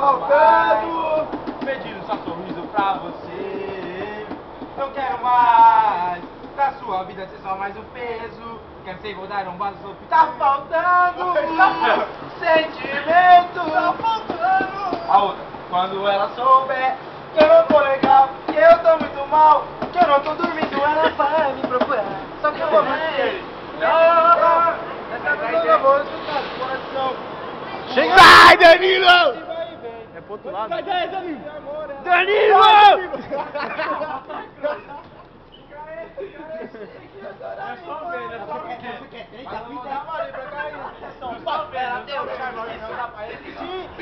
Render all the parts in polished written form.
faltando, pedindo só sorriso pra você. Eu quero mais, pra sua vida ser só mais um peso. Quero ser rodar um vaso, tá faltando sentimento. Tá faltando. A outra, quando ela souber que eu não tô legal, que eu tô muito mal, que eu não tô dormindo, ela vai me procurar. Só que eu vou manter. Essa pessoa eu vou escutar do coração. Chega! Vai, Danilo! É pro outro lado. Vai, Danilo! Danilo!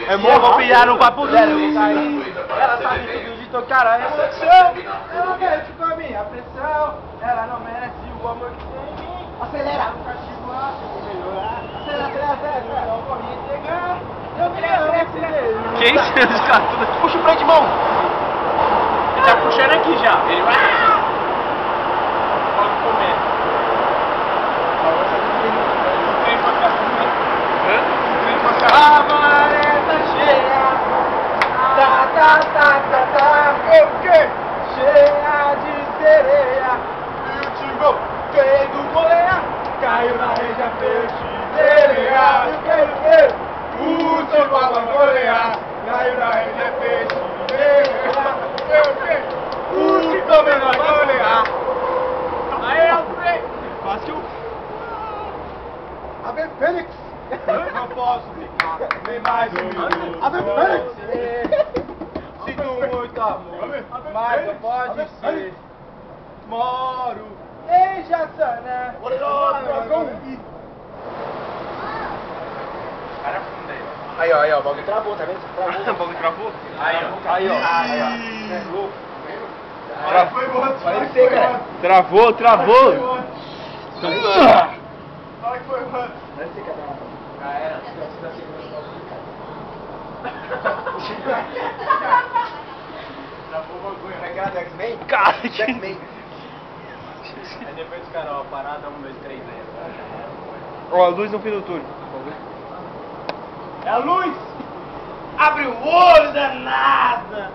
É bom, vou pilhar no papo dela. Ela sabe tudo de tocar a emoção. Ela mexe com a minha pressão. Ela não merece o amor que tem em mim. Acelera o castigo lá, melhorar. Acelera, eu vou me entregar. Eu me amo. Que isso? Esse cara tudo aqui. Puxa o freio de mão. Ele tá puxando aqui já. Ele vai. Pode comer. A maré tá cheia. Ok. Cheia de sereia. E o timão fez goleia. Caiu na rede a peixe sereia. Eu quero ver o timão golear. Caiu na rede a peixe sereia. Eu quero o timão golear. Aí eu falei. Fácil. Ave Fênix. Não posso ficar nem mais um minuto. Ave Fênix. Sinto muito amor, mas não pode ser. Moro em Jaçanã. Aí, ó, o bagulho travou, tá vendo? O bagulho travou? Aí, ó. Travou. Olha que foi, mano. Já era. Travou o bagulho. Como é que era do X-Men? Cara, que... Aí depois os caras, ó, parada, 1, 2, 3, aí. Ó, a luz no fim do túnel. É a luz! Abre o olho, danada!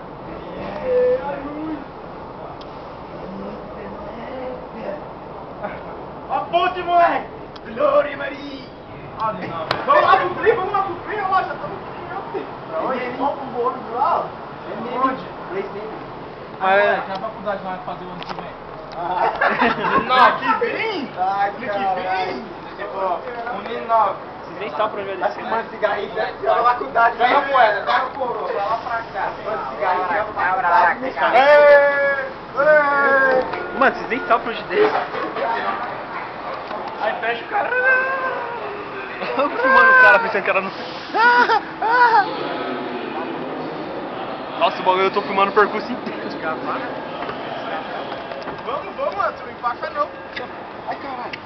É a luz! Aponte, moleque! Glória Maria! Vamos lá pro frio, ó, já estamos no frio. Pra onde? Só pro bolo do lado? Onde? Mas... A faculdade vai fazer o ano que vem. Não, que vem? Ano que vem? Tipo, Uninove. Vocês nem sabem pra onde vai Vai descer. fumando cigarrinho, vai pra faculdade. Pega a moeda, pega o coroa, vai lá pra cá. Fumando cigarrinho, vai pra faculdade. Mano, vocês nem sabem pra onde desce. Aí fecha o cara. Eu filmando o cara pensando que era no... Nossa, o bagulho eu tô filmando o percurso inteiro. Vamos, mano, tu não empaca não. Ai, caralho.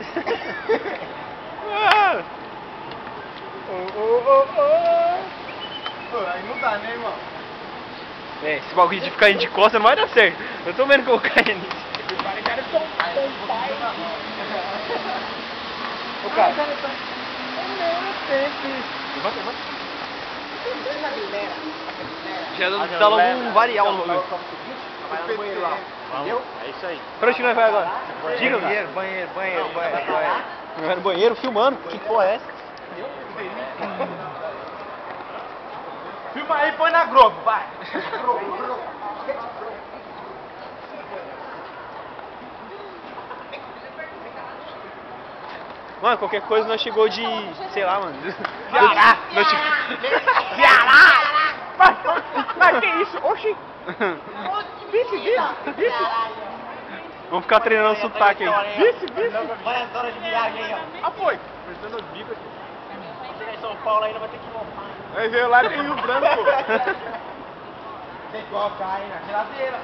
Pô, aí não dá, né, irmão? É, esse bagulho de ficar indo de costa não vai dar certo. Eu tô vendo que eu vou cair nisso. Ô, cara. Já dá logo um varial no bagulho. Vai no banheiro lá. Entendeu? É isso aí. Pra onde que nós vai agora? Diga, cara. Banheiro. Nós vai no banheiro filmando. Que porra é essa? Filma aí e põe na Globo, vai. Mano, qualquer coisa nós chegou de... sei lá, mano. Ceará! Nós Mas que isso? Oxi! Vice! Vamos ficar treinando sotaque aí. Vice! Várias horas de viagem aí, ó. Ah, foi! Prestando os bicos aqui. Chegar em São Paulo ainda vai ter que voltar. Aí veio lá em Rio Branco, pô. Tem que colocar aí na geladeira.